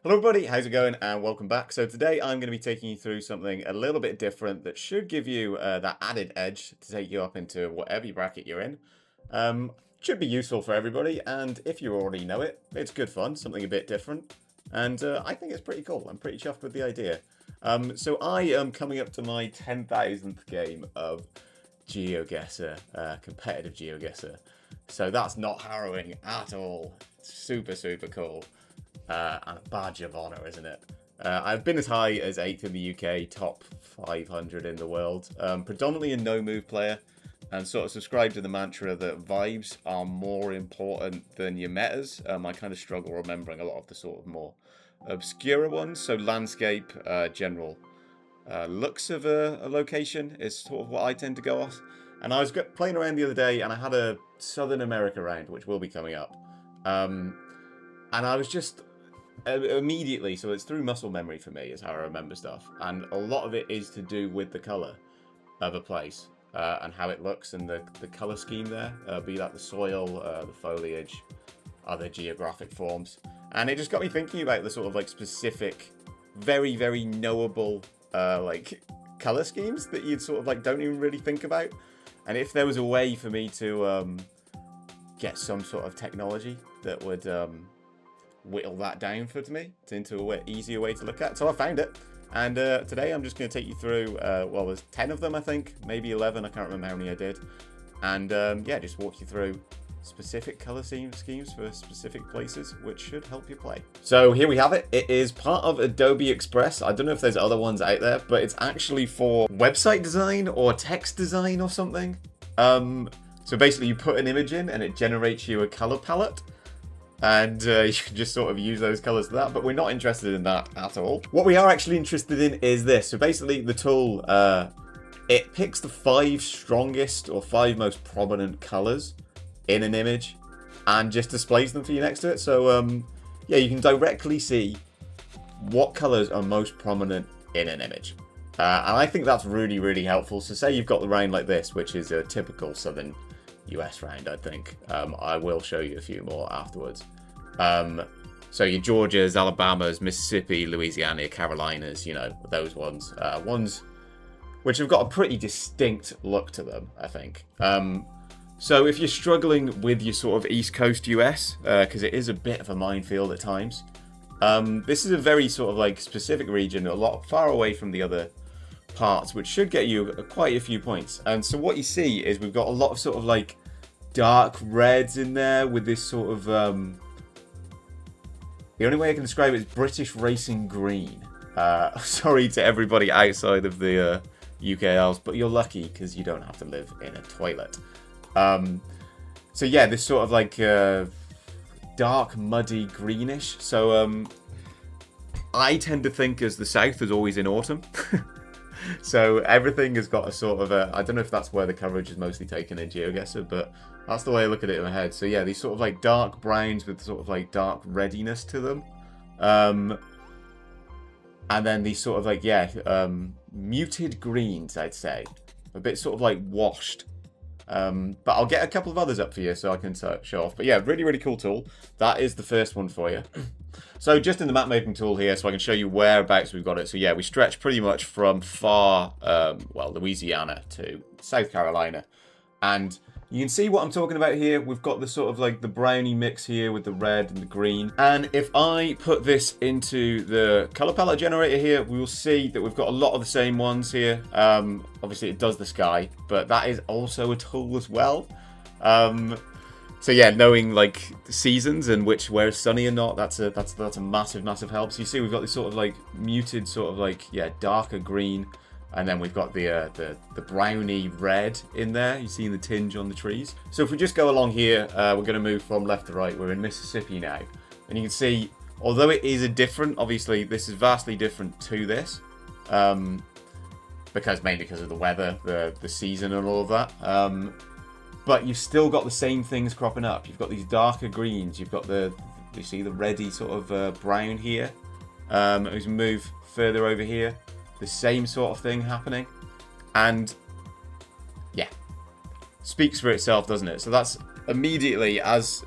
Hello everybody, how's it going and welcome back. So today I'm going to be taking you through something a little bit different that should give you that added edge to take you up into whatever bracket you're in. Should be useful for everybody, and if you already know it, it's good fun, something a bit different. And I think it's pretty cool. I'm pretty chuffed with the idea. So I am coming up to my 10,000th game of Geoguessr, competitive Geoguessr. So that's not harrowing at all. Super, super cool. And a badge of honor, isn't it? I've been as high as 8th in the UK, top 500 in the world, predominantly a no-move player, and sort of subscribe to the mantra that vibes are more important than your metas. I kind of struggle remembering a lot of the sort of more obscure ones, so landscape, general looks of a location is sort of what I tend to go off. And I was playing around the other day, and I had a Southern America round, which will be coming up. And I was just immediately, so it's through muscle memory for me is how I remember stuff, and a lot of it is to do with the color of a place and how it looks and the color scheme there, be that the soil, the foliage, other geographic forms. And it just got me thinking about the sort of like specific, very, very knowable like color schemes that you'd sort of like don't even really think about. And if there was a way for me to get some sort of technology that would whittle that down for me into an easier way to look at. So I found it, and today I'm just going to take you through, well, there's 10 of them, I think, maybe 11, I can't remember how many I did, and yeah, just walk you through specific color schemes for specific places, which should help you play. So here we have it. It is part of Adobe Express. I don't know if there's other ones out there, but it's actually for website design or text design or something. So basically you put an image in and it generates you a color palette. And you can just sort of use those colors for that, but we're not interested in that at all. What we are actually interested in is this. So basically the tool, it picks the 5 strongest or 5 most prominent colors in an image and just displays them for you next to it. So yeah, you can directly see what colors are most prominent in an image. And I think that's really, really helpful. So say you've got the round like this, which is a typical Southern US round, I think. I will show you a few more afterwards. So your Georgias, Alabamas, Mississippi, Louisiana, Carolinas, you know, those ones. Ones which have got a pretty distinct look to them, I think. So if you're struggling with your sort of East Coast US, because it is a bit of a minefield at times, this is a very sort of like specific region, a lot far away from the other parts, which should get you quite a few points. And so what you see is we've got a lot of sort of like dark reds in there with this sort of the only way I can describe it is British racing green. Sorry to everybody outside of the UK Isles, but you're lucky because you don't have to live in a toilet. So yeah, this sort of like dark muddy greenish. So I tend to think as the south is always in autumn. So everything has got a sort of a, I don't know if that's where the coverage is mostly taken in Geoguessr, but that's the way I look at it in my head. So yeah, these sort of like dark browns with sort of like dark reddiness to them. And then these sort of like, yeah, muted greens, I'd say. A bit sort of like washed. But I'll get a couple of others up for you so I can show off. But yeah, really, really cool tool. That is the first one for you. So just in the map making tool here, so I can show you whereabouts we've got it. So yeah, we stretch pretty much from far, well, Louisiana to South Carolina. And you can see what I'm talking about here. We've got the sort of like the brownie mix here with the red and the green. And if I put this into the color palette generator here, we will see that we've got a lot of the same ones here. Obviously it does the sky, but that is also a tool as well. So yeah, knowing like the seasons and where it's sunny or not, that's a massive, massive help. So you see we've got this sort of like muted sort of like, yeah, darker green. And then we've got the browny red in there. You see the tinge on the trees. So if we just go along here, we're going to move from left to right. We're in Mississippi now. And you can see, although it is obviously this is vastly different to this. Mainly because of the weather, the season and all of that. But you've still got the same things cropping up. You've got these darker greens. You've got you see the reddy sort of brown here. As we move further over here, the same sort of thing happening. And yeah, speaks for itself, doesn't it? So that's immediately, as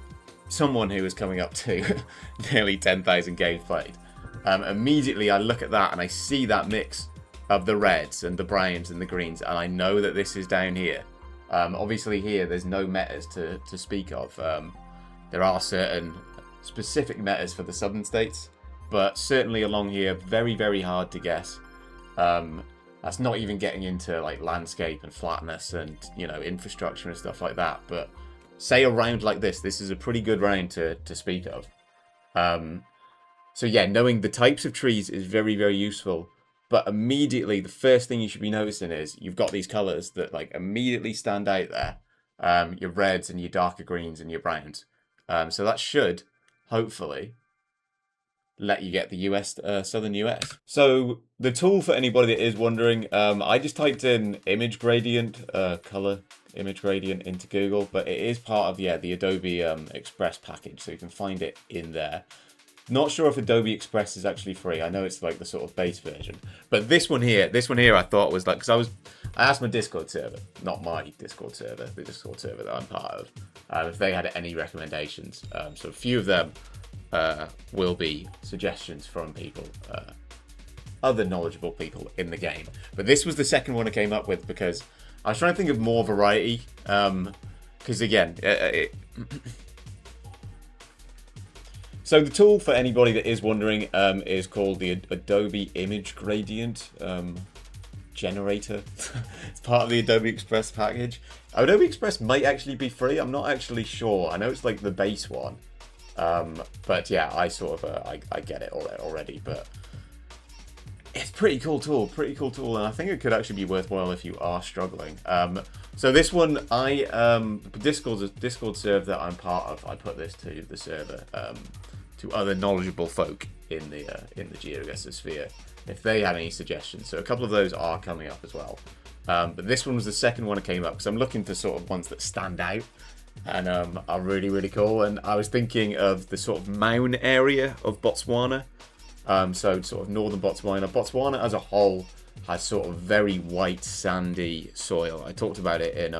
someone who is coming up to nearly 10,000 games played, Immediately I look at that and I see that mix of the reds and the browns and the greens, and I know that this is down here. Obviously here there's no metas to speak of. There are certain specific metas for the southern states, but certainly along here, very, very hard to guess. That's not even getting into like landscape and flatness and, you know, infrastructure and stuff like that. But say a round like this is a pretty good round to speak of. So yeah, knowing the types of trees is very, very useful. But immediately, the first thing you should be noticing is you've got these colours that like immediately stand out there. Your reds and your darker greens and your browns. So that should, hopefully, let you get the US, southern US. So the tool for anybody that is wondering, I just typed in image gradient, color image gradient into Google, but it is part of, yeah, the Adobe Express package, so you can find it in there. Not sure if Adobe Express is actually free. I know it's like the sort of base version. But this one here I thought was like, because I asked my Discord server, not my Discord server, the Discord server that I'm part of, if they had any recommendations. So a few of them will be suggestions from people, other knowledgeable people in the game. But this was the second one I came up with because I was trying to think of more variety. Because again, so the tool, for anybody that is wondering, is called the Adobe Image Gradient Generator. It's part of the Adobe Express package. Adobe Express might actually be free. I'm not actually sure. I know it's like the base one. But yeah, I sort of, I get it already. But it's pretty cool tool, and I think it could actually be worthwhile if you are struggling. So this one, Discord server that I'm part of, I put this to the server, to other knowledgeable folk in the Geoguessr sphere, if they had any suggestions. So a couple of those are coming up as well. But this one was the second one that came up because I'm looking for sort of ones that stand out and are really, really cool. And I was thinking of the sort of Maun area of Botswana. So sort of northern Botswana. Botswana as a whole has sort of very white, sandy soil. I talked about it in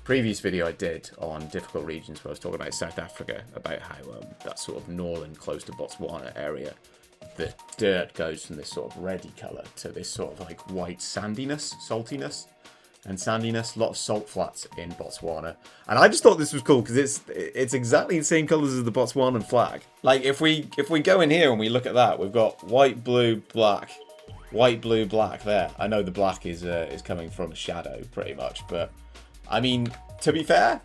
previous video I did on difficult regions where I was talking about South Africa, about how that sort of northern, close to Botswana area, the dirt goes from this sort of reddy colour to this sort of like white sandiness, saltiness, and sandiness. A lot of salt flats in Botswana, and I just thought this was cool because it's exactly the same colours as the Botswanan flag. Like if we go in here and we look at that, we've got white, blue, black, white, blue, black there. I know the black is coming from a shadow pretty much, but I mean, to be fair,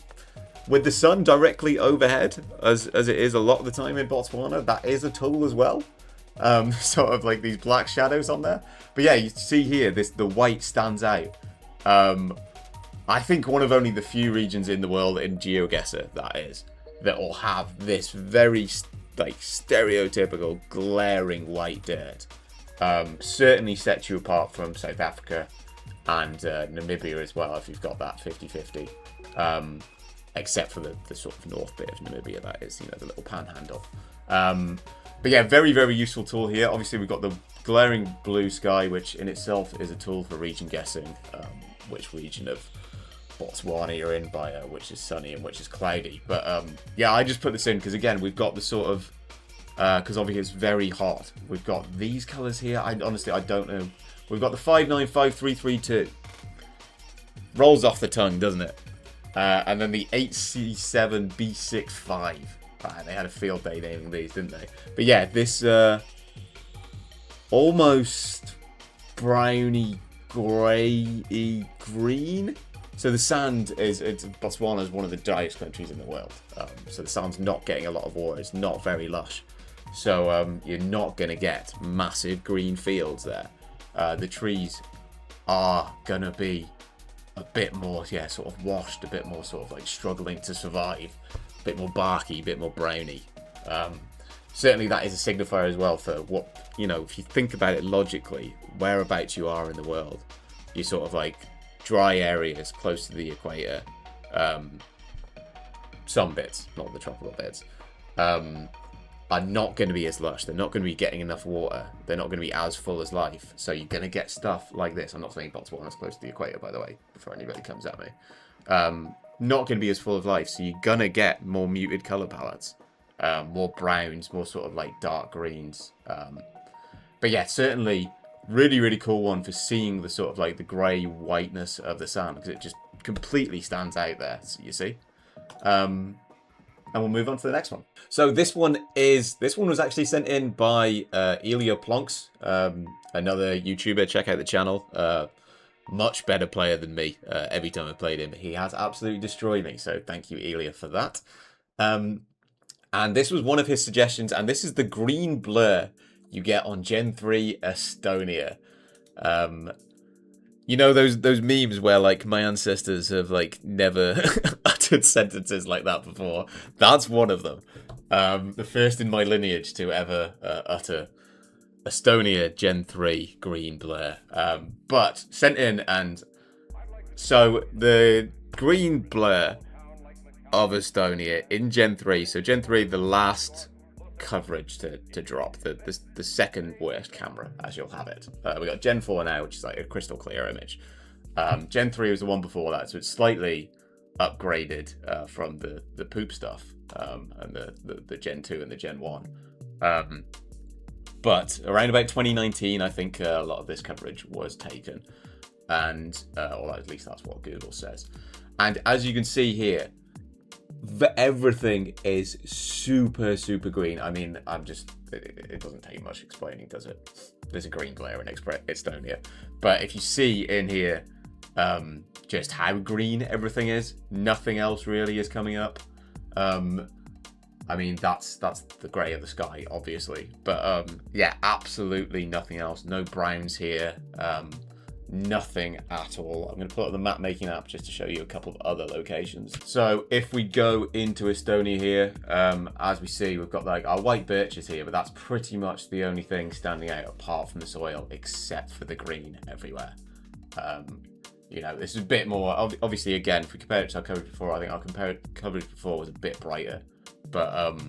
with the sun directly overhead, as it is a lot of the time in Botswana, that is a tool as well. Sort of like these black shadows on there. But yeah, you see here, the white stands out. I think one of only the few regions in the world in Geoguessr, that will have this very like stereotypical glaring white dirt. Certainly sets you apart from South Africa and Namibia as well, if you've got that 50-50. Except for the sort of north bit of Namibia, that is, you know, the little panhandle. But yeah, very, very useful tool here. Obviously, we've got the glaring blue sky, which in itself is a tool for region guessing, which region of Botswana you're in by which is sunny and which is cloudy. But yeah, I just put this in because, again, we've got the sort of, because obviously it's very hot. We've got these colours here. Honestly, I don't know. We've got the 595332. Rolls off the tongue, doesn't it? And then the 8C7B65. They had a field day naming these, didn't they? But yeah, this almost browny, grey-y green. So the sand Botswana is one of the driest countries in the world. So the sand's not getting a lot of water. It's not very lush. So you're not going to get massive green fields there. The trees are going to be a bit more, yeah, sort of washed, a bit more sort of like struggling to survive, a bit more barky, a bit more browny. Certainly that is a signifier as well for what, you know, if you think about it logically, whereabouts you are in the world. You're sort of like dry areas close to the equator, some bits, not the tropical bits, are not going to be as lush. They're not going to be getting enough water. They're not going to be as full as life. So you're going to get stuff like this. I'm not saying Botswana's close to the equator, by the way, before anybody comes at me. Not going to be as full of life. So you're going to get more muted color palettes. more browns, more sort of like dark greens. But yeah, certainly really, really cool one for seeing the sort of like the grey whiteness of the sand, because it just completely stands out there, so you see. And we'll move on to the next one. So this one was actually sent in by Elia Plonks, another YouTuber. Check out the channel. Much better player than me. Every time I played him, he has absolutely destroyed me. So thank you, Elia, for that. And this was one of his suggestions, and this is the green blur you get on Gen 3 Estonia. You know those memes where like my ancestors have like never uttered sentences like that before? That's one of them. The first in my lineage to ever utter Estonia Gen 3 green blur. But sent in, and so the green blur of Estonia in Gen 3. So Gen 3, the last coverage to drop, the second worst camera, as you'll have it. We got Gen 4 now, which is like a crystal clear image. Gen 3 was the one before that, so it's slightly upgraded from the poop stuff, and the Gen 2 and the Gen 1. But around about 2019, I think a lot of this coverage was taken, and or at least that's what Google says. And as you can see here, everything is super, super green. I mean, it doesn't take much explaining, does it? There's a green glare in Estonia. But if you see in here just how green everything is, nothing else really is coming up. I mean, that's the grey of the sky, obviously. But yeah, absolutely nothing else. No browns here. Nothing at all. I'm going to pull up the map making app just to show you a couple of other locations. So if we go into Estonia here, as we see, we've got like our white birches here, but that's pretty much the only thing standing out apart from the soil, except for the green everywhere. You know, this is a bit more, obviously, again, if we compare it to our coverage before, I think our coverage before was a bit brighter. But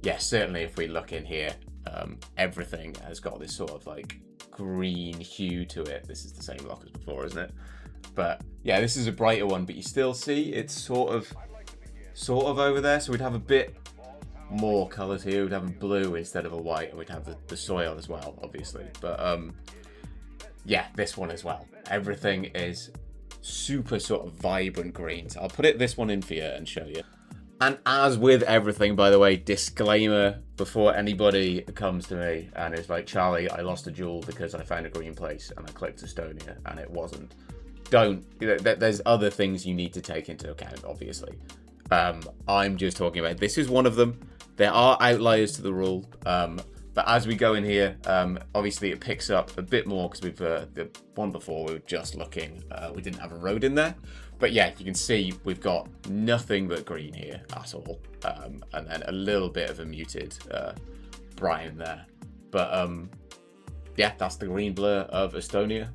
yeah, certainly if we look in here, everything has got this sort of like green hue to it. This is the same block as before, isn't it? But yeah, this is a brighter one, but you still see it's sort of over there. So we'd have a bit more colours here. We'd have a blue instead of a white, and we'd have the soil as well, obviously. But yeah, this one as well. Everything is super sort of vibrant green. So I'll put this one in for you and show you. And as with everything, by the way, disclaimer before anybody comes to me and is like, Charlie, I lost a jewel because I found a green place and I clicked Estonia and it wasn't. Don't. There's other things you need to take into account, obviously. I'm just talking about, this is one of them. There are outliers to the rule. But as we go in here, obviously it picks up a bit more because we've, the one before we were just looking, we didn't have a road in there. But yeah, you can see we've got nothing but green here at all. And then a little bit of a muted brown there. But yeah, that's the green blur of Estonia.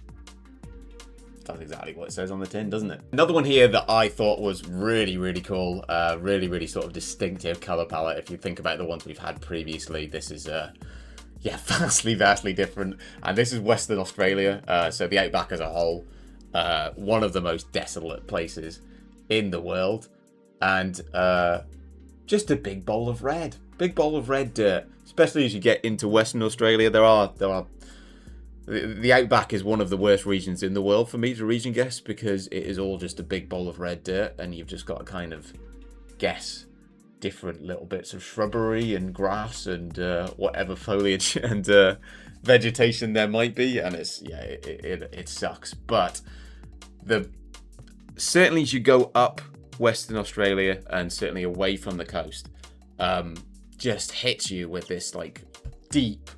That's exactly what it says on the tin, doesn't it? Another one here that I thought was really, really cool. Really, really sort of distinctive color palette. If you think about the ones we've had previously, this is yeah, vastly different. And this is Western Australia. So the outback as a whole. One of the most desolate places in the world, and just a big bowl of red dirt. Especially as you get into Western Australia, the outback is one of the worst regions in the world for me to region guess, because it is all just a big bowl of red dirt, and you've just got to kind of guess different little bits of shrubbery and grass and whatever foliage and vegetation there might be, and it sucks. But certainly as you go up Western Australia and certainly away from the coast, just hits you with this like deep,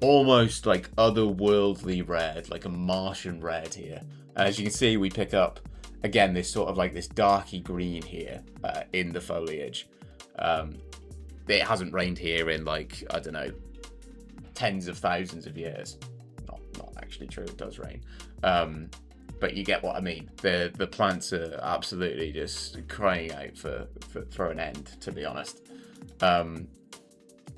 almost like otherworldly red, like a Martian red here. As you can see, we pick up again this sort of like this darky green here in the foliage. It hasn't rained here in like, I don't know, tens of thousands of years. Not actually true, it does rain. But you get what I mean. The plants are absolutely just crying out for an end, to be honest.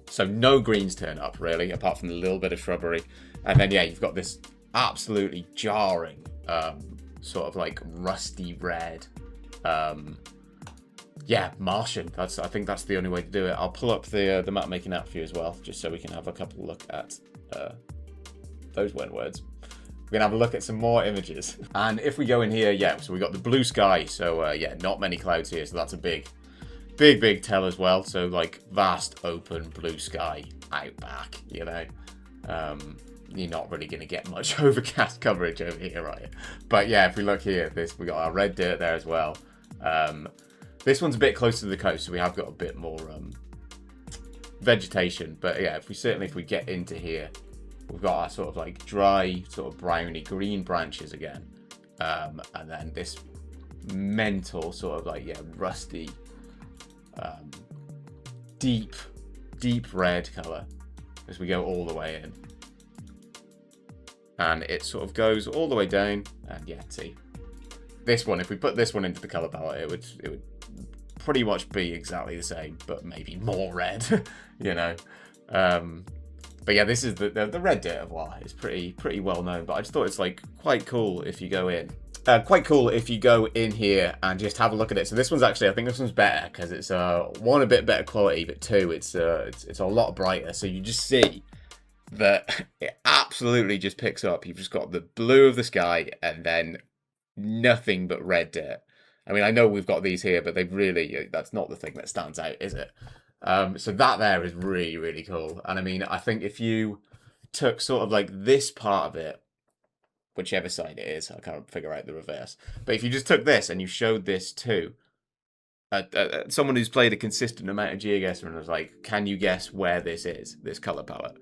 So no greens turn up really, apart from a little bit of shrubbery. And then yeah, you've got this absolutely jarring sort of like rusty red Yeah, Martian. I think that's the only way to do it. I'll pull up the map making app for you as well, just so we can have a couple look at those weren't words. We're gonna have a look at some more images. And if we go in here, yeah, so we got the blue sky. So yeah, not many clouds here, so that's a big tell as well. So like vast open blue sky out back, you know. You're not really gonna get much overcast coverage over here, right? But yeah, if we look here, we got our red dirt there as well. This one's a bit closer to the coast, so we have got a bit more vegetation. But yeah, if we get into here, we've got our sort of like dry, sort of browny green branches again. And then this mental sort of like, yeah, rusty, deep red color as we go all the way in. And it sort of goes all the way down. And yeah, see, this one, if we put this one into the color palette, it would pretty much be exactly the same, but maybe more red, you know. But yeah, this is the red dirt of Wa. It's pretty well known, but I just thought it's like quite cool if you go in. Quite cool if you go in here and just have a look at it. So this one's actually, I think this one's better because it's one, a bit better quality, but two, it's a lot brighter. So you just see that it absolutely just picks up. You've just got the blue of the sky and then nothing but red dirt. I mean, I know we've got these here, but they've really, that's not the thing that stands out, is it? So that there is really cool. And I mean, I think if you took sort of like this part of it, whichever side it is, I can't figure out the reverse. But if you just took this and you showed this to someone who's played a consistent amount of Geoguessr and was like, can you guess where this is, this color palette?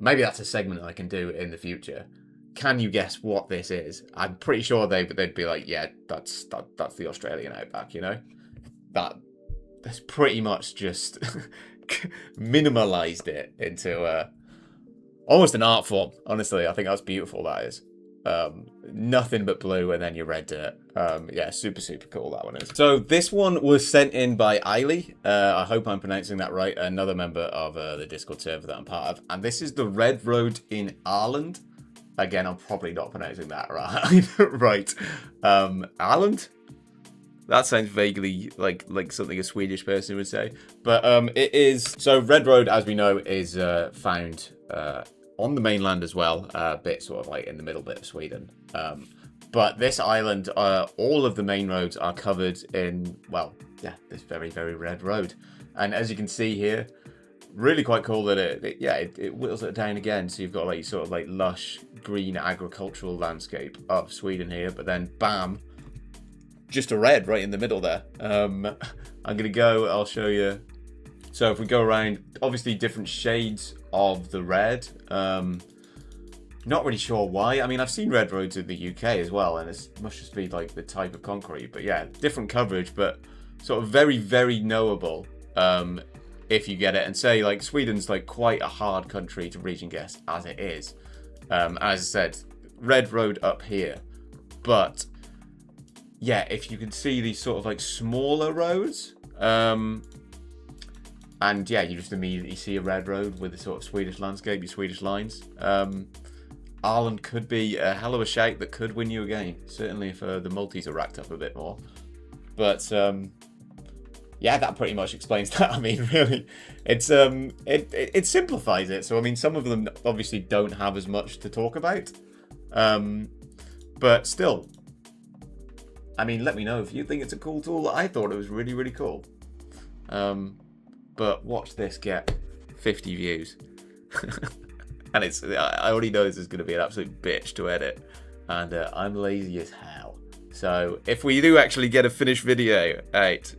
Maybe that's a segment I can do in the future. Can you guess what this is? I'm pretty sure they'd be like, yeah, that's the Australian outback, you know? That's pretty much just minimalized it into almost an art form. Honestly, I think that's beautiful, that is. Nothing but blue and then your red dirt. Yeah, super cool that one is. So this one was sent in by Eiley. I hope I'm pronouncing that right. Another member of the Discord server that I'm part of. And this is the Red Road in Ireland. Again, I'm probably not pronouncing that right. Right. Ireland? That sounds vaguely like something a Swedish person would say. But it is... So Red Road, as we know, is found on the mainland as well. A bit sort of like in the middle bit of Sweden. But this island, all of the main roads are covered in, well, yeah, this very red road. And as you can see here, really quite cool that it whittles it down again. So you've got like sort of like lush green agricultural landscape of Sweden here, but then bam, just a red right in the middle there. I'm gonna go, I'll show you. So if we go around, obviously different shades of the red. Not really sure why. I mean, I've seen red roads in the UK as well, and it must just be like the type of concrete. But yeah, different coverage, but sort of very knowable. If you get it, and say like Sweden's like quite a hard country to region guess as it is. As I said, red road up here, but yeah, if you can see these sort of like smaller roads, and yeah, you just immediately see a red road with the sort of Swedish landscape, your Swedish lines. Ireland could be a hell of a shout that could win you a game, certainly if the multis are racked up a bit more. But yeah, that pretty much explains that. I mean, really, it's it simplifies it. So I mean, some of them obviously don't have as much to talk about, but still, I mean, let me know if you think it's a cool tool. I thought it was really cool. But watch this get 50 views, and I already know this is going to be an absolute bitch to edit, and I'm lazy as hell. So if we do actually get a finished video out,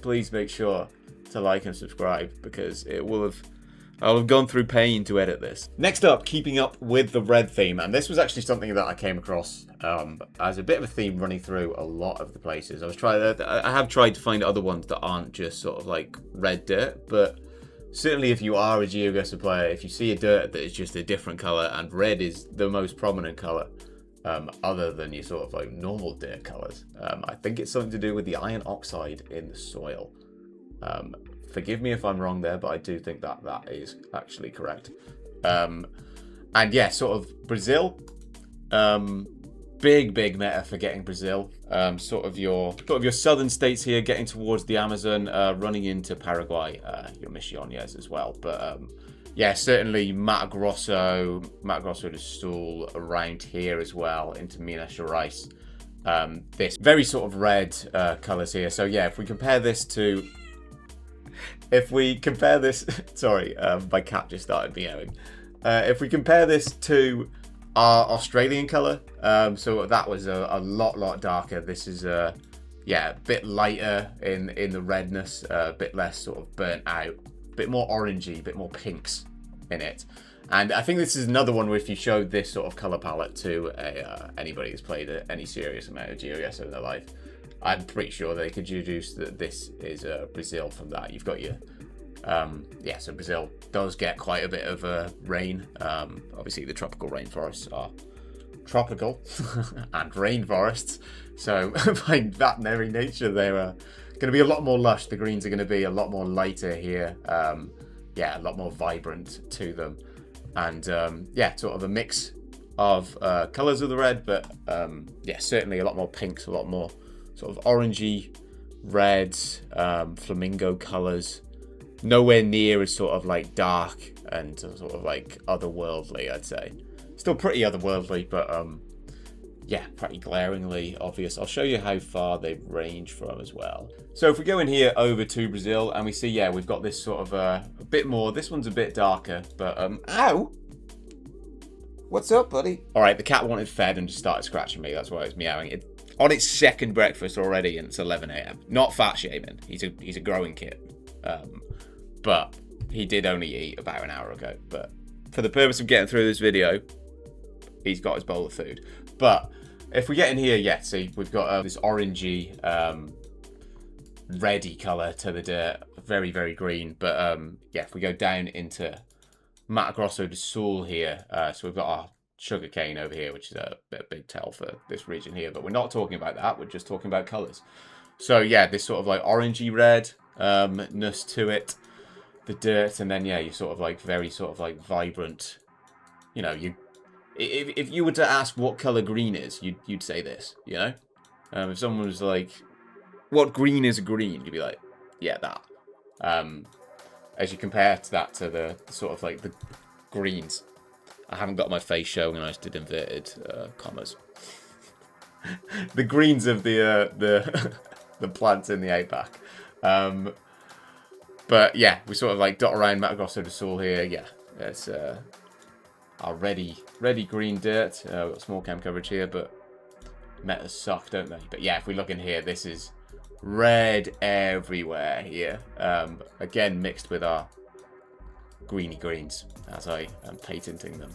please make sure to like and subscribe, because I'll have gone through pain to edit this. Next up, keeping up with the red theme, and this was actually something that I came across as a bit of a theme running through a lot of the places. I have tried to find other ones that aren't just sort of like red dirt, but certainly if you are a Geoguessr player, if you see a dirt that is just a different color, and red is the most prominent color, other than your sort of like normal dirt colors, I think it's something to do with the iron oxide in the soil. Forgive me if I'm wrong there, but I do think that is actually correct. And yeah, sort of Brazil, big meta for getting Brazil. Sort of your southern states here, getting towards the Amazon, running into Paraguay, your Misiones as well. But yeah, certainly Mato Grosso do Sul around here as well, into Minas Gerais. This very sort of red colours here. So yeah, if we compare this, sorry, my cat just started meowing. If we compare this to our Australian colour, so that was a lot darker. This is yeah, a bit lighter in the redness, a bit less sort of burnt out, a bit more orangey, a bit more pinks in it. And I think this is another one where if you showed this sort of colour palette to anybody who's played any serious amount of Geoguessr in their life, I'm pretty sure they could deduce that this is Brazil from that. You've got your yeah, so Brazil does get quite a bit of rain. Obviously the tropical rainforests are tropical and rainforests, so by that very nature they're going to be a lot more lush. The greens are going to be a lot more lighter here, yeah, a lot more vibrant to them, and yeah, sort of a mix of colours of the red, but yeah, certainly a lot more pinks, a lot more sort of orangey reds, flamingo colours. Nowhere near as sort of like dark and sort of like otherworldly, I'd say. Still pretty otherworldly, but yeah, pretty glaringly obvious. I'll show you how far they range from as well. So if we go in here over to Brazil and we see, yeah, we've got this sort of a bit more. This one's a bit darker, but ow! What's up, buddy? All right, the cat wanted fed and just started scratching me. That's why it's meowing. On its second breakfast already, and it's 11 a.m. Not fat shaming. He's a growing kid. But he did only eat about an hour ago. But for the purpose of getting through this video, he's got his bowl of food. But if we get in here, yeah, see, we've got this orangey, reddy colour to the dirt. Very green. But yeah, if we go down into Mato Grosso do Sul here, so we've got our sugarcane over here, which is a big tell for this region here. But we're not talking about that. We're just talking about colours. So yeah, this sort of like orangey red ness to it, the dirt, and then yeah, you sort of like very sort of like vibrant. You know, if you were to ask what color green is, you'd say this. You know, if someone was like, "What green is green?" You'd be like, "Yeah, that." As you compare that to the sort of like the greens, I haven't got my face showing, and I just did inverted commas. The greens of the plants in the outback. But yeah, we sort of like dot around Mato Grosso do Sul here. Yeah, it's our ready green dirt. We've got small cam coverage here, but metas suck, don't they? But yeah, if we look in here, this is red everywhere here. Again, mixed with our greeny greens, as I am patenting them.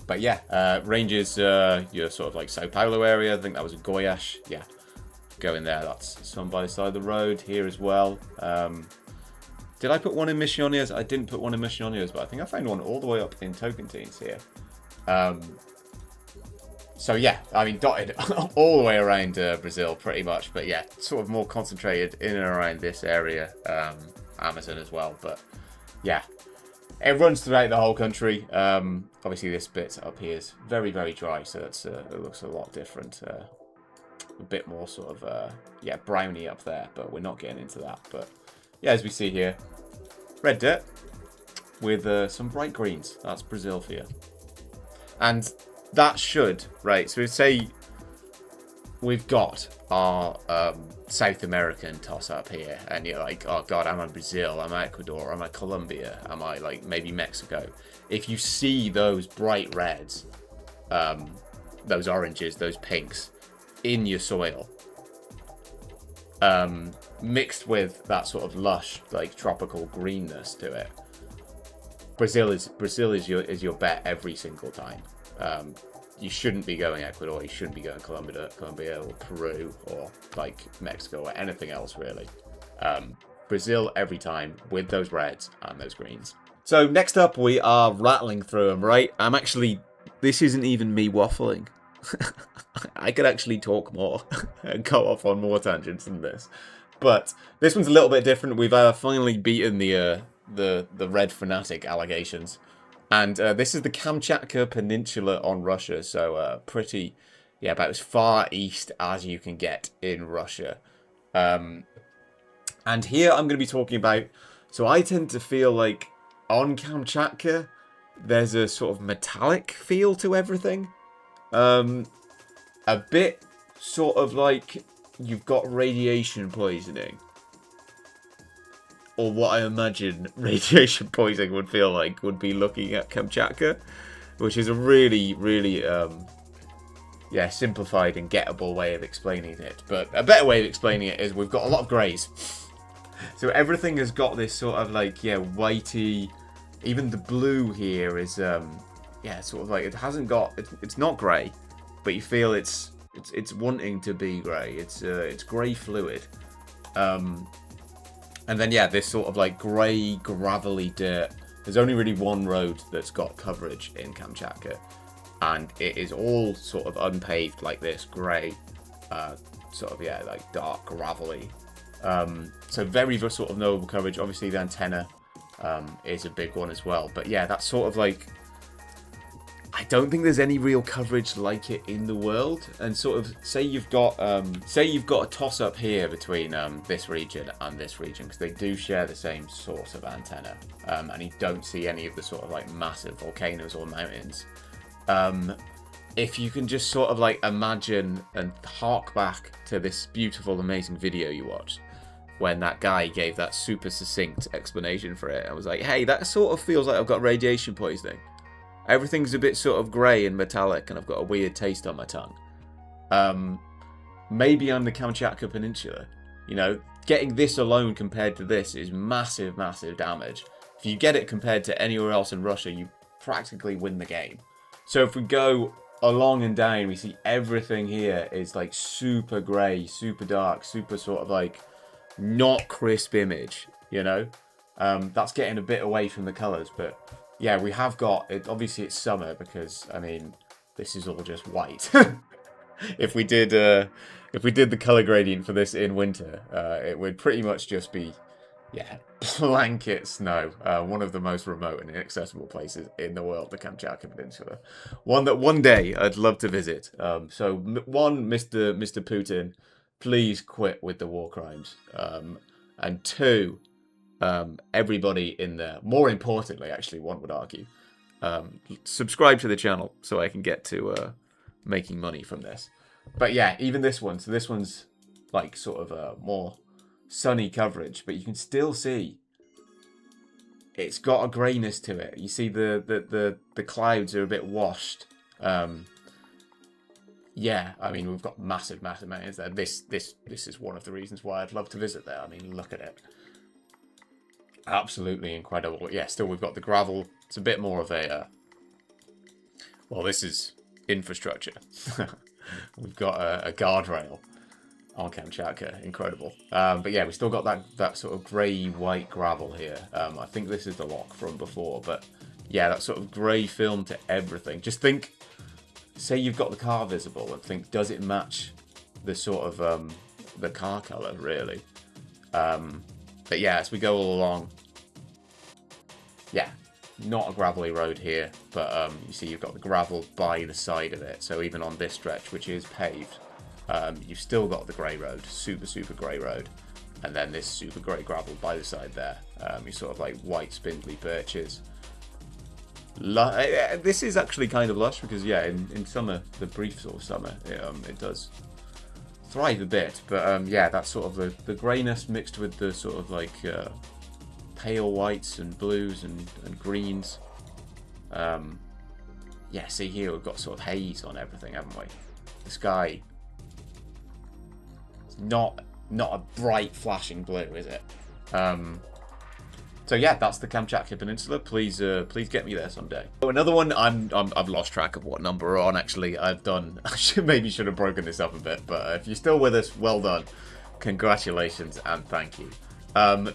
But yeah, ranges your sort of like Sao Paulo area. I think that was Goiás. Yeah, go in there. That's some by the side of the road here as well. Did I put one in Misiones? I didn't put one in Misiones, but I think I found one all the way up in Tocantins here. So yeah, I mean dotted all the way around Brazil pretty much. But yeah, sort of more concentrated in and around this area, Amazon as well. But yeah. It runs throughout the whole country. Obviously, this bit up here is very dry, so that's it looks a lot different. A bit more sort of yeah, browny up there, but we're not getting into that. But yeah, as we see here, red dirt with some bright greens. That's Brazil for you. And that should, right? So we say we've got our South American toss up here, and you're like, oh god, am I Brazil? Am I Ecuador? Am I Colombia? Am I like maybe Mexico? If you see those bright reds, those oranges, those pinks in your soil, mixed with that sort of lush like tropical greenness to it, Brazil is your bet every single time. You shouldn't be going Ecuador, you shouldn't be going Colombia or Peru or like Mexico or anything else really. Brazil every time with those reds and those greens. So next up we are rattling through them, right? This isn't even me waffling. I could actually talk more and go off on more tangents than this. But this one's a little bit different. We've finally beaten the red fanatic allegations. And this is the Kamchatka Peninsula on Russia, so pretty, yeah, about as far east as you can get in Russia. And here I'm going to be talking about, so I tend to feel like on Kamchatka, there's a sort of metallic feel to everything. A bit sort of like you've got radiation poisoning. Or what I imagine radiation poisoning would feel like would be looking at Kamchatka. Which is a really, really, yeah, simplified and gettable way of explaining it. But a better way of explaining it is we've got a lot of greys. So everything has got this sort of like, yeah, whitey. Even the blue here is, yeah, sort of like it hasn't got. It's not grey, but you feel it's wanting to be grey. It's grey fluid. And then, yeah, this sort of like grey, gravelly dirt. There's only really one road that's got coverage in Kamchatka. And it is all sort of unpaved like this, grey, sort of, yeah, like dark, gravelly. So very sort of notable coverage. Obviously, the antenna is a big one as well. But yeah, that's sort of like... I don't think there's any real coverage like it in the world. And sort of say you've got a toss up here between this region and this region, because they do share the same sort of antenna, and you don't see any of the sort of like massive volcanoes or mountains. If you can just sort of like imagine and hark back to this beautiful, amazing video you watched, when that guy gave that super succinct explanation for it, I was like, hey, that sort of feels like I've got radiation poisoning. Everything's a bit sort of grey and metallic, and I've got a weird taste on my tongue. Maybe on the Kamchatka Peninsula. You know, getting this alone compared to this is massive, massive damage. If you get it compared to anywhere else in Russia, you practically win the game. So if we go along and down, we see everything here is like super grey, super dark, super sort of like not crisp image, you know? That's getting a bit away from the colours, but... yeah, we have got it. Obviously, it's summer because I mean, this is all just white. If we did the color gradient for this in winter, it would pretty much just be, yeah, blanket snow. One of the most remote and inaccessible places in the world, the Kamchatka Peninsula. One that one day I'd love to visit. So one, Mr. Putin, please quit with the war crimes. And two. Everybody in there, more importantly, actually, one would argue, subscribe to the channel so I can get to making money from this. But yeah, even this one, so this one's like sort of a more sunny coverage, but you can still see it's got a greyness to it. You see the clouds are a bit washed. Yeah, I mean, we've got massive mountains there. This is one of the reasons why I'd love to visit there. I mean, look at it. Absolutely incredible. Yeah, still we've got the gravel. It's a bit more of a... well, this is infrastructure. We've got a guardrail on Kamchatka. Incredible. But yeah, we still got that sort of grey-white gravel here. I think this is the lock from before. But yeah, that sort of grey film to everything. Just think, say you've got the car visible and think, does it match the sort of the car colour, really? But yeah, as we go all along, yeah, not a gravelly road here, but you see you've got the gravel by the side of it. So even on this stretch, which is paved, you've still got the grey road, super grey road, and then this super grey gravel by the side there. You sort of like white spindly birches. This is actually kind of lush because yeah, in summer, the brief sort of summer, it does thrive a bit, but yeah, that's sort of the greyness mixed with the sort of like pale whites and blues and greens. Yeah, see here we've got sort of haze on everything, haven't we? The sky, it's not a bright flashing blue, is it? So yeah, that's the Kamchatka Peninsula. Please get me there someday. So another one, I've lost track of what number we're on. Actually, I maybe should have broken this up a bit. But if you're still with us, well done, congratulations, and thank you.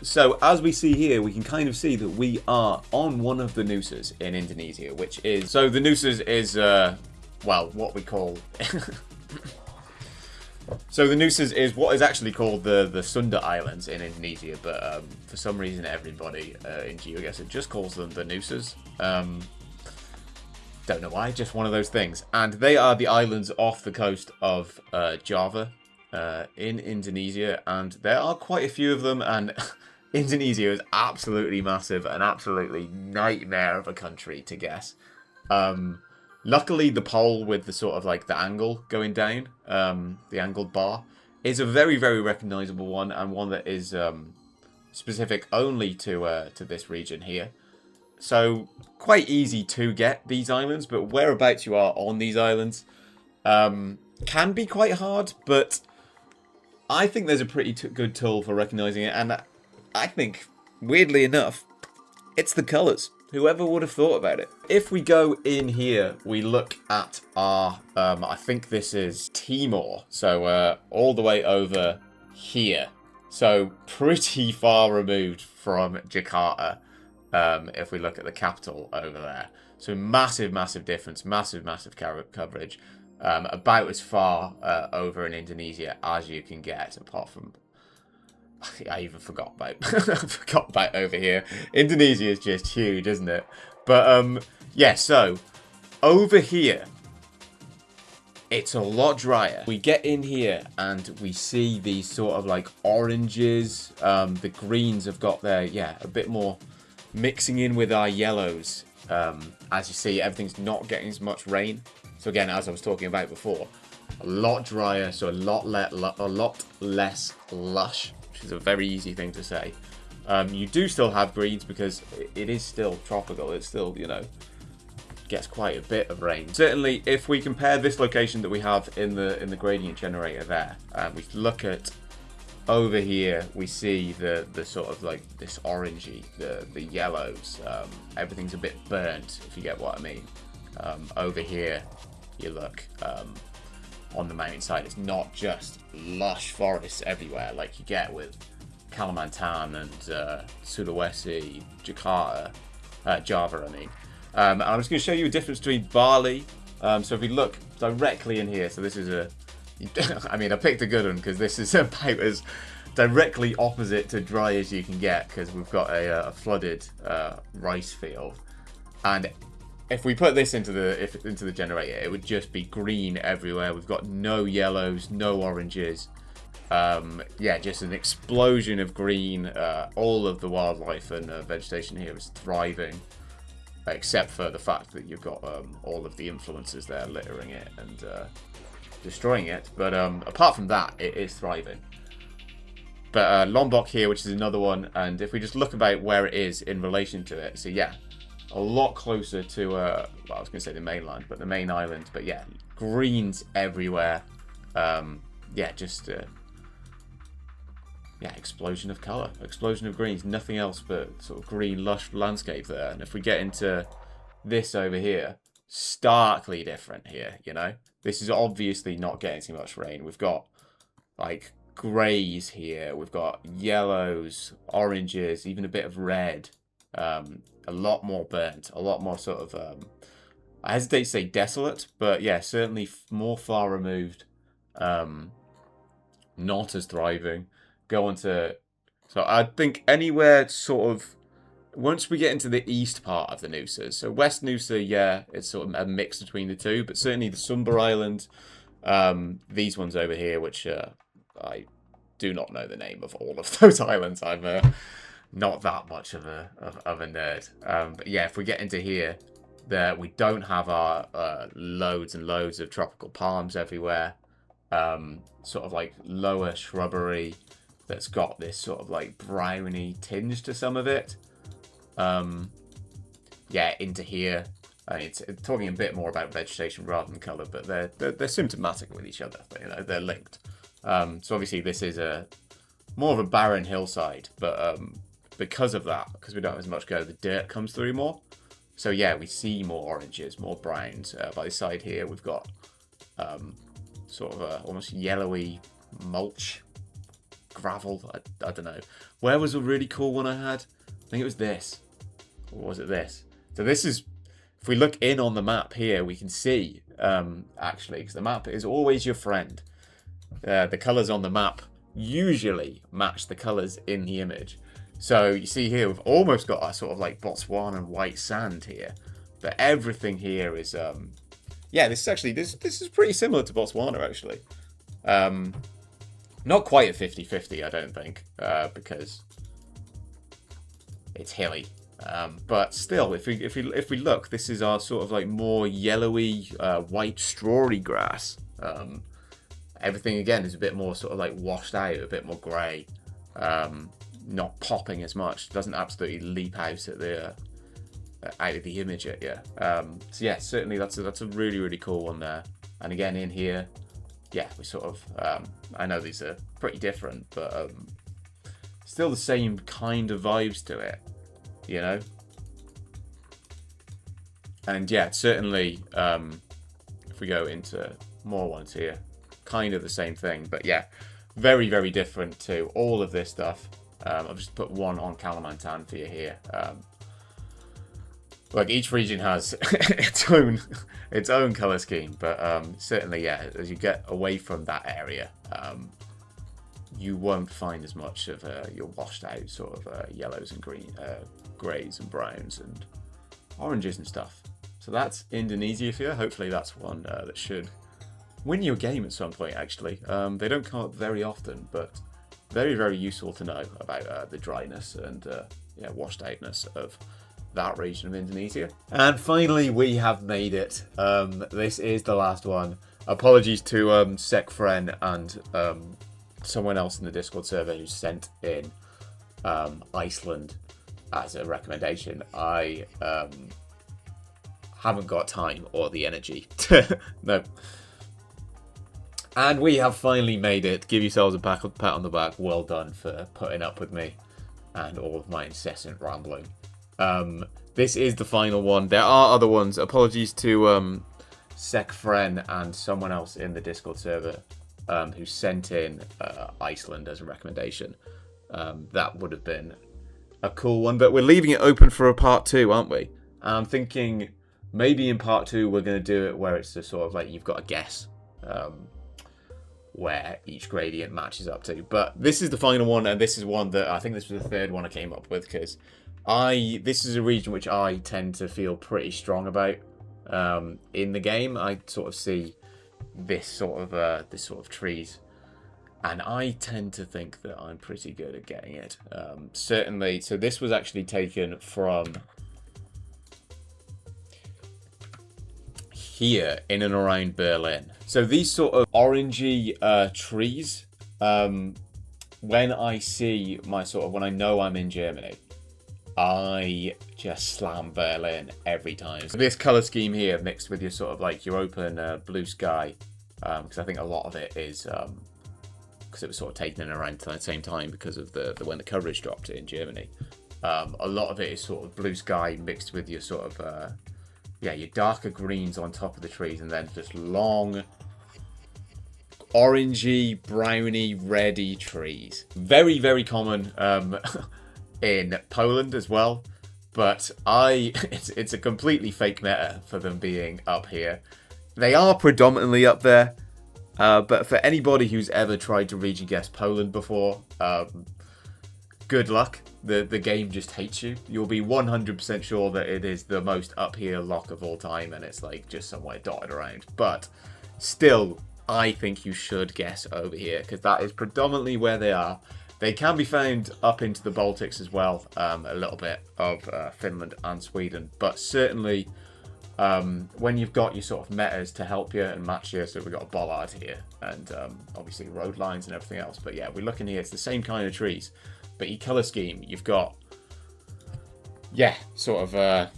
So as we see here, we can kind of see that we are on one of the Nusas in Indonesia, which is so the Nusas is well, what we call. So the Nusas is what is actually called the Sunda Islands in Indonesia, but for some reason everybody in Geoguessr just calls them the Nusas. Don't know why, just one of those things. And they are the islands off the coast of Java in Indonesia. And there are quite a few of them. And Indonesia is absolutely massive. An absolutely nightmare of a country to guess. Luckily, the pole with the sort of like the angle going down, the angled bar, is a very, very recognizable one. And one that is specific only to this region here. So, quite easy to get these islands, but whereabouts you are on these islands can be quite hard, but I think there's a pretty good tool for recognizing it, and I think, weirdly enough, it's the colours. Whoever would have thought about it? If we go in here, we look at our, I think this is Timor, so all the way over here. So, pretty far removed from Jakarta. If we look at the capital over there. So massive, massive difference, massive, massive coverage. About as far over in Indonesia as you can get, apart from... I even forgot about over here. Indonesia is just huge, isn't it? But, yeah, so, over here, it's a lot drier. We get in here and we see these sort of like oranges. The greens have got their, yeah, a bit more... mixing in with our yellows. As you see, everything's not getting as much rain. So again, as I was talking about before, a lot drier, so a lot less lush, which is a very easy thing to say. You do still have greens because it is still tropical. It still, you know, gets quite a bit of rain. Certainly, if we compare this location that we have in the gradient generator there, we look at over here, we see the sort of like this orangey, the yellows. Everything's a bit burnt, if you get what I mean. Over here, you look on the mountainside. It's not just lush forests everywhere like you get with Kalimantan and Sulawesi, Java, I mean. And I'm just going to show you a difference between Bali. So if we look directly in here, so this is a... I mean, I picked a good one because this is about as directly opposite to dry as you can get, because we've got a flooded rice field. And if we put this into the generator, it would just be green everywhere. We've got no yellows, no oranges. Yeah, just an explosion of green. All of the wildlife and vegetation here is thriving, except for the fact that you've got all of the influences there littering it and destroying it. But apart from that, it is thriving. But Lombok here, which is another one, and if we just look about where it is in relation to it, so yeah, a lot closer to, well, I was going to say the mainland, but the main island. But yeah, greens everywhere. Yeah, just yeah, explosion of colour, explosion of greens, nothing else but sort of green, lush landscape there. And if we get into this over here, starkly different here, you know. This is obviously not getting too much rain. We've got like greys here, we've got yellows, oranges, even a bit of red. A lot more burnt, a lot more sort of I hesitate to say desolate, but yeah, certainly more far removed. Not as thriving. Go on to, so I think anywhere sort of, once we get into the east part of the Nusas, so West Nusa, yeah, it's sort of a mix between the two, but certainly the Sumba Islands, these ones over here, which I do not know the name of all of those islands. I'm not that much of a nerd. But yeah, if we get into here, there we don't have our loads and loads of tropical palms everywhere. Sort of like lower shrubbery that's got this sort of like browny tinge to some of it. Yeah, into here. I mean, it's talking a bit more about vegetation rather than colour, but they're symptomatic with each other. You know, they're linked. So obviously this is a more of a barren hillside, but because of that, because we don't have as much go, the dirt comes through more. So yeah, we see more oranges, more browns. By the side here, we've got sort of a almost yellowy mulch, gravel. I don't know. Where was a really cool one I had? I think it was this. Or was it this? So this is, if we look in on the map here, we can see, actually, because the map is always your friend. The colours on the map usually match the colours in the image. So you see here, we've almost got our sort of like Botswana white sand here. But everything here is, yeah, this is actually, this is pretty similar to Botswana, actually. Not quite a 50-50, I don't think, because it's hilly. But still, if we look, this is our sort of like more yellowy, white strawy grass. Everything again is a bit more sort of like washed out, a bit more grey, not popping as much. Doesn't absolutely leap out at the out of the image at you. So yeah, certainly that's a really cool one there. And again in here, yeah, we sort of I know these are pretty different, but still the same kind of vibes to it, you know. And yeah, certainly if we go into more ones here, kind of the same thing, but yeah, very different to all of this stuff. I've just put one on Kalimantan for you here. Like each region has its own color scheme, but certainly, yeah, as you get away from that area, you won't find as much of your washed out sort of yellows and greys and browns and oranges and stuff. So that's Indonesia for you. Hopefully that's one that should win you a game at some point, actually. They don't come up very often, but very useful to know about the dryness and yeah, washed outness of that region of Indonesia. And finally, we have made it. This is the last one. Apologies to Sekfren and someone else in the Discord server who sent in Iceland as a recommendation. I haven't got time or the energy. No. And we have finally made it. Give yourselves a pat on the back. Well done for putting up with me and all of my incessant rambling. This is the final one. There are other ones. Apologies to Sekfren and someone else in the Discord server who sent in Iceland as a recommendation. That would have been a cool one, but we're leaving it open for a part 2, aren't we? And I'm thinking maybe in part 2 we're going to do it where it's just sort of like you've got to guess where each gradient matches up to. But this is the final one, and this is one that I think this was the third one I came up with, because this is a region which I tend to feel pretty strong about in the game. I sort of see this sort of trees, and I tend to think that I'm pretty good at getting it. Certainly, so this was actually taken from here in and around Berlin. So these sort of orangey trees, when I see when I know I'm in Germany, I just slam Berlin every time. So this color scheme here mixed with your sort of like your open blue sky, because I think a lot of it is because it was sort of taken in around the same time because of the when the coverage dropped in Germany. A lot of it is sort of blue sky mixed with your sort of yeah, your darker greens on top of the trees, and then just long orangey, browny, reddy trees. Very common in Poland as well, but it's a completely fake meta for them being up here. They are predominantly up there, but for anybody who's ever tried to region guess Poland before, good luck. The game just hates you. You'll be 100% sure that it is the most up here lock of all time, and it's like just somewhere dotted around. But still, I think you should guess over here, because that is predominantly where they are. They can be found up into the Baltics as well, a little bit of Finland and Sweden, but certainly when you've got your sort of metas to help you and match you, so we've got a bollard here, and obviously road lines and everything else, but yeah, we're looking here, it's the same kind of trees, but your colour scheme, you've got, yeah, sort of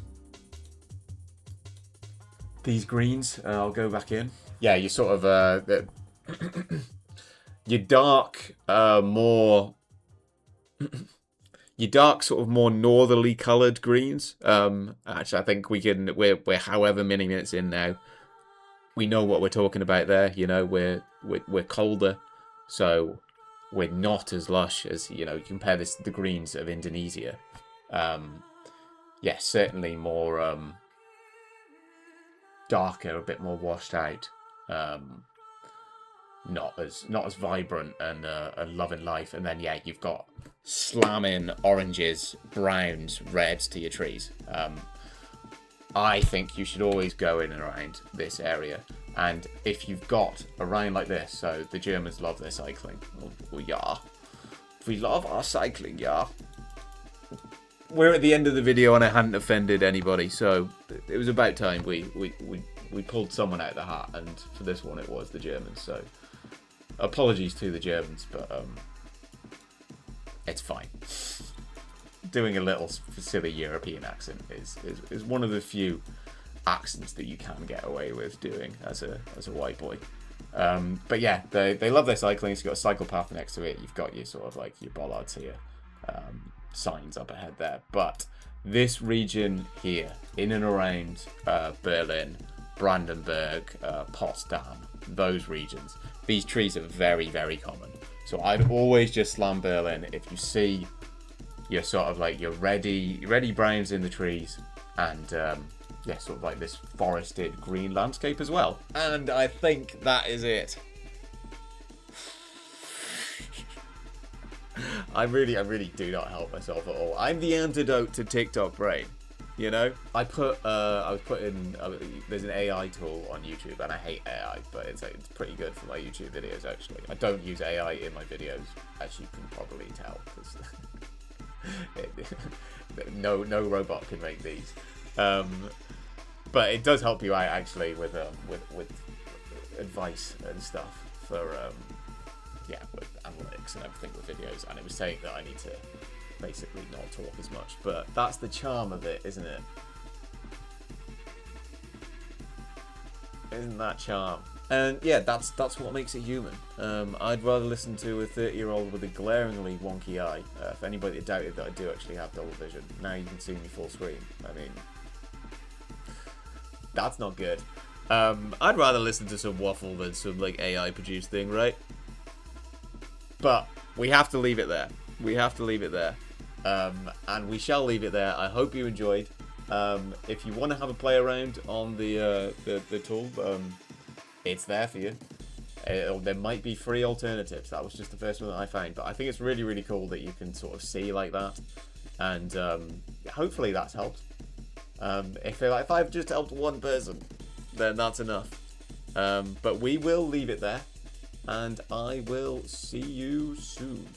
these greens, I'll go back in. Yeah, you sort of, your dark, more, your dark sort of more northerly coloured greens. Actually, I think we're however many minutes in now. We know what we're talking about there. You know, we're colder, so we're not as lush as, you know, you compare this to the greens of Indonesia. Yeah, certainly more darker, a bit more washed out. Not as vibrant and loving life. And then yeah, you've got slamming oranges, browns, reds to your trees. I think you should always go in and around this area. And if you've got a round like this, so the Germans love their cycling. Oh yeah. We love our cycling, yeah. We're at the end of the video and I hadn't offended anybody, so it was about time we pulled someone out of the hat, and for this one it was the Germans, so apologies to the Germans, but it's fine. Doing a little silly European accent is one of the few accents that you can get away with doing as a white boy. But yeah, they love their cycling. So you've got a cycle path next to it. You've got your sort of like your bollards here, signs up ahead there. But this region here, in and around Berlin, Brandenburg, Potsdam, those regions, these trees are very, very common. So I'd always just slam Berlin if you see your sort of like your ready browns in the trees, and yeah, sort of like this forested green landscape as well. And I think that is it. I really do not help myself at all. I'm the antidote to TikTok brain. You know, I was putting, there's an AI tool on YouTube, and I hate AI, but it's pretty good for my YouTube videos actually. I don't use AI in my videos, as you can probably tell, because no robot can make these. But it does help you out actually with advice and stuff for yeah, with analytics and everything with videos. And it was saying that I need to basically not talk as much, but that's the charm of it, isn't it? Isn't that charm? And yeah, that's what makes it human. I'd rather listen to a 30-year-old with a glaringly wonky eye. For anybody that doubted that I do actually have double vision, now you can see me full screen. I mean, that's not good. I'd rather listen to some waffle than some like AI produced thing, right? But we have to leave it there. We have to leave it there. And we shall leave it there. I hope you enjoyed. If you want to have a play around on the tool, it's there for you. There might be free alternatives. That was just the first one that I found, but I think it's really, really cool that you can sort of see like that, and hopefully that's helped. If I've just helped one person, then that's enough. But we will leave it there, and I will see you soon.